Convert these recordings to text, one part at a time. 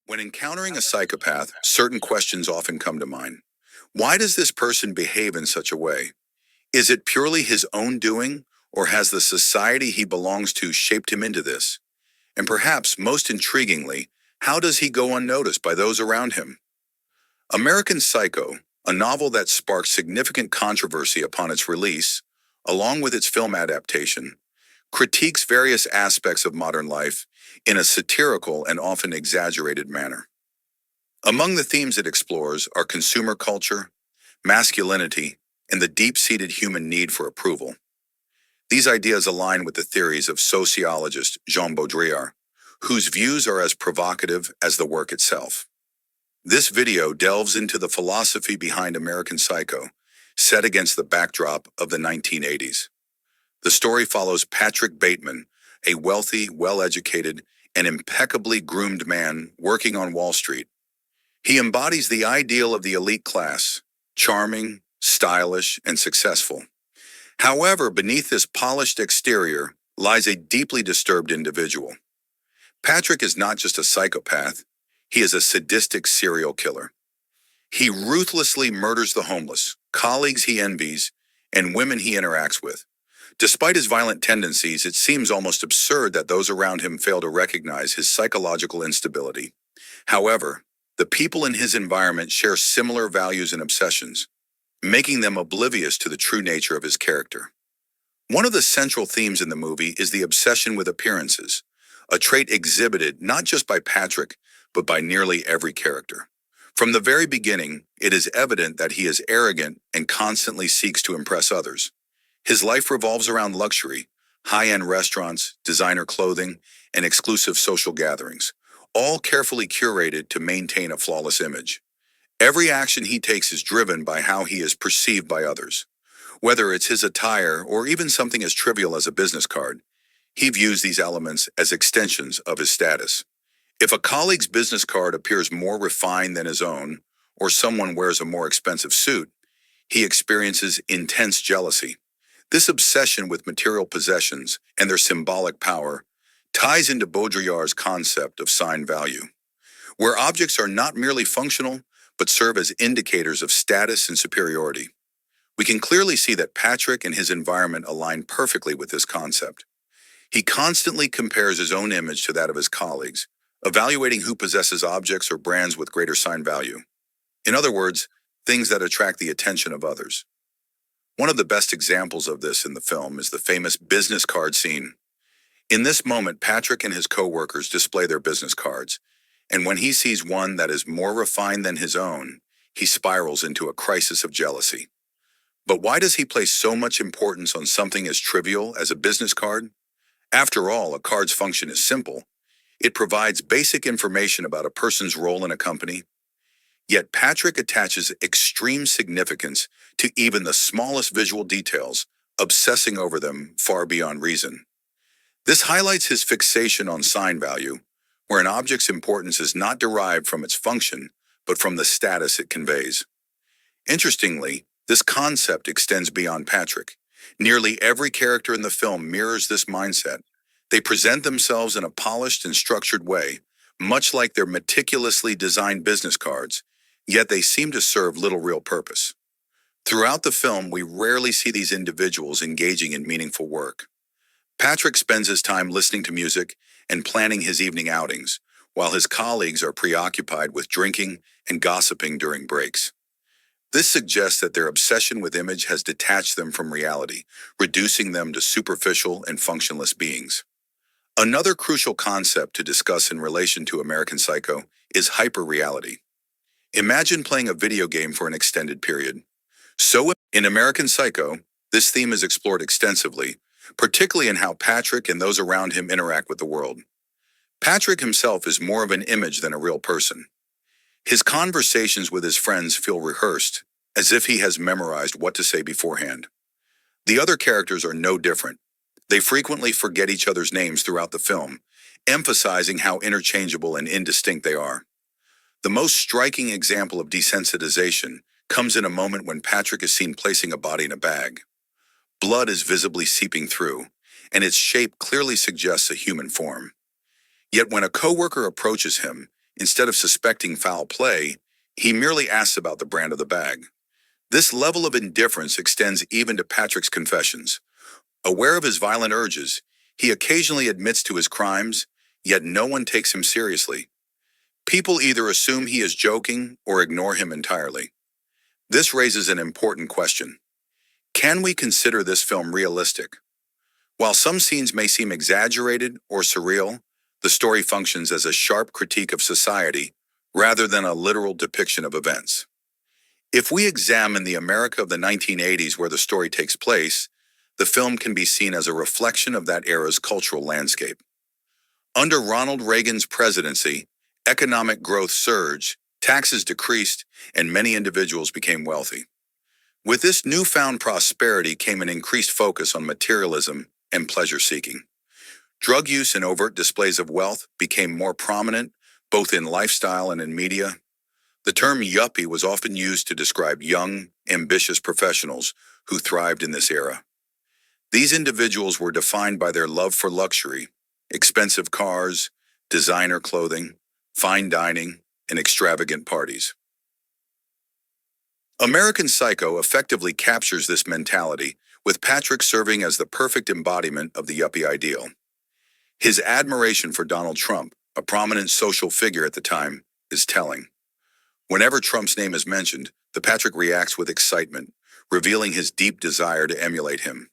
When encountering a psychopath, certain questions often come to mind. Why does this person behave in such a way? Is it purely his own doing, or has the society he belongs to shaped him into this? And perhaps most intriguingly, how does he go unnoticed by those around him? American Psycho, a novel that sparked significant controversy upon its release, along with its film adaptation, critiques various aspects of modern life in a satirical and often exaggerated manner. Among the themes it explores are consumer culture, masculinity, and the deep-seated human need for approval. These ideas align with the theories of sociologist Jean Baudrillard, whose views are as provocative as the work itself. This video delves into the philosophy behind American Psycho, set against the backdrop of the 1980s. The story follows Patrick Bateman, a wealthy, well-educated, and impeccably groomed man working on Wall Street. He embodies the ideal of the elite class, charming, stylish, and successful. However, beneath this polished exterior lies a deeply disturbed individual. Patrick is not just a psychopath, he is a sadistic serial killer. He ruthlessly murders the homeless, colleagues he envies, and women he interacts with. Despite his violent tendencies, it seems almost absurd that those around him fail to recognize his psychological instability. However, the people in his environment share similar values and obsessions, making them oblivious to the true nature of his character. One of the central themes in the movie is the obsession with appearances, a trait exhibited not just by Patrick, but by nearly every character. From the very beginning, it is evident that he is arrogant and constantly seeks to impress others. His life revolves around luxury, high-end restaurants, designer clothing, and exclusive social gatherings, all carefully curated to maintain a flawless image. Every action he takes is driven by how he is perceived by others. Whether it's his attire or even something as trivial as a business card, he views these elements as extensions of his status. If a colleague's business card appears more refined than his own, or someone wears a more expensive suit, he experiences intense jealousy. This obsession with material possessions and their symbolic power ties into Baudrillard's concept of sign value, where objects are not merely functional, but serve as indicators of status and superiority. We can clearly see that Patrick and his environment align perfectly with this concept. He constantly compares his own image to that of his colleagues, evaluating who possesses objects or brands with greater sign value. In other words, things that attract the attention of others. One of the best examples of this in the film is the famous business card scene. In this moment, Patrick and his co-workers display their business cards, and when he sees one that is more refined than his own, he spirals into a crisis of jealousy. But why does he place so much importance on something as trivial as a business card? After all, a card's function is simple. It provides basic information about a person's role in a company. Yet Patrick attaches extreme significance to even the smallest visual details, obsessing over them far beyond reason. This highlights his fixation on sign value, where an object's importance is not derived from its function, but from the status it conveys. Interestingly, this concept extends beyond Patrick. Nearly every character in the film mirrors this mindset. They present themselves in a polished and structured way, much like their meticulously designed business cards, yet they seem to serve little real purpose. Throughout the film, we rarely see these individuals engaging in meaningful work. Patrick spends his time listening to music and planning his evening outings, while his colleagues are preoccupied with drinking and gossiping during breaks. This suggests that their obsession with image has detached them from reality, reducing them to superficial and functionless beings. Another crucial concept to discuss in relation to American Psycho is hyperreality. Imagine playing a video game for an extended period. So in American Psycho, this theme is explored extensively, particularly in how Patrick and those around him interact with the world. Patrick himself is more of an image than a real person. His conversations with his friends feel rehearsed, as if he has memorized what to say beforehand. The other characters are no different. They frequently forget each other's names throughout the film, emphasizing how interchangeable and indistinct they are. The most striking example of desensitization comes in a moment when Patrick is seen placing a body in a bag. Blood is visibly seeping through, and its shape clearly suggests a human form. Yet when a coworker approaches him, Instead of suspecting foul play, he merely asks about the brand of the bag. This level of indifference extends even to Patrick's confessions. Aware of his violent urges, he occasionally admits to his crimes, yet no one takes him seriously. People either assume he is joking or ignore him entirely. This raises an important question. Can we consider this film realistic? While some scenes may seem exaggerated or surreal, the story functions as a sharp critique of society rather than a literal depiction of events. If we examine the America of the 1980s where the story takes place, the film can be seen as a reflection of that era's cultural landscape. Under Ronald Reagan's presidency, economic growth surged, taxes decreased, and many individuals became wealthy. With this newfound prosperity came an increased focus on materialism and pleasure-seeking. Drug use and overt displays of wealth became more prominent, both in lifestyle and in media. The term yuppie was often used to describe young, ambitious professionals who thrived in this era. These individuals were defined by their love for luxury, expensive cars, designer clothing, fine dining, and extravagant parties. American Psycho effectively captures this mentality, with Patrick serving as the perfect embodiment of the yuppie ideal. His admiration for Donald Trump, a prominent social figure at the time, is telling. Whenever Trump's name is mentioned, the Patrick reacts with excitement, revealing his deep desire to emulate him.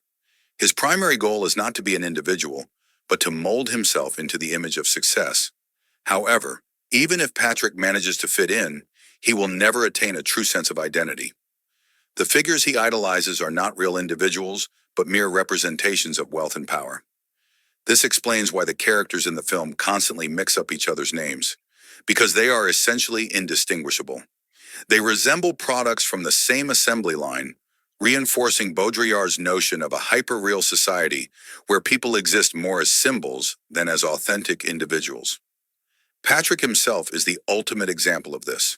His primary goal is not to be an individual, but to mold himself into the image of success. However, even if Patrick manages to fit in, he will never attain a true sense of identity. The figures he idolizes are not real individuals, but mere representations of wealth and power. This explains why the characters in the film constantly mix up each other's names, because they are essentially indistinguishable. They resemble products from the same assembly line, reinforcing Baudrillard's notion of a hyperreal society where people exist more as symbols than as authentic individuals. Patrick himself is the ultimate example of this.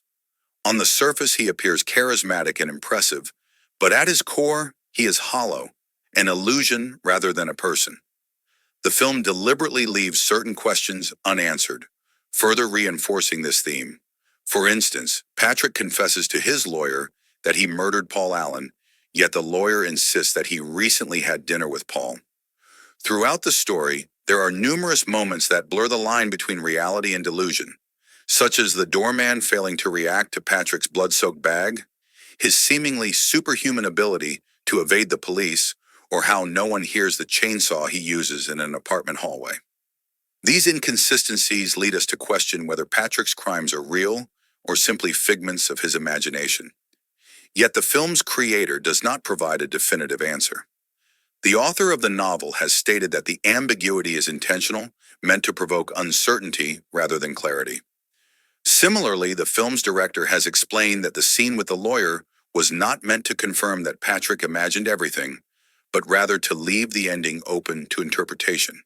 On the surface, he appears charismatic and impressive, but at his core, he is hollow, an illusion rather than a person. The film deliberately leaves certain questions unanswered, further reinforcing this theme. For instance, Patrick confesses to his lawyer that he murdered Paul Allen, yet the lawyer insists that he recently had dinner with Paul. Throughout the story, there are numerous moments that blur the line between reality and delusion, such as the doorman failing to react to Patrick's blood-soaked bag, his seemingly superhuman ability to evade the police, or how no one hears the chainsaw he uses in an apartment hallway. These inconsistencies lead us to question whether Patrick's crimes are real or simply figments of his imagination. Yet the film's creator does not provide a definitive answer. The author of the novel has stated that the ambiguity is intentional, meant to provoke uncertainty rather than clarity. Similarly, the film's director has explained that the scene with the lawyer was not meant to confirm that Patrick imagined everything, but rather to leave the ending open to interpretation.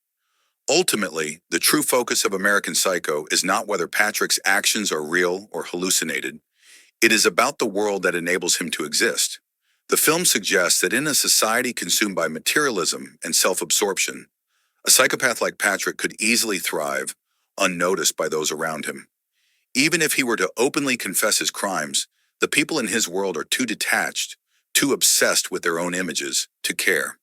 Ultimately, the true focus of American Psycho is not whether Patrick's actions are real or hallucinated. It is about the world that enables him to exist. The film suggests that in a society consumed by materialism and self-absorption, a psychopath like Patrick could easily thrive, unnoticed by those around him. Even if he were to openly confess his crimes, the people in his world are too detached, too obsessed with their own images, to care.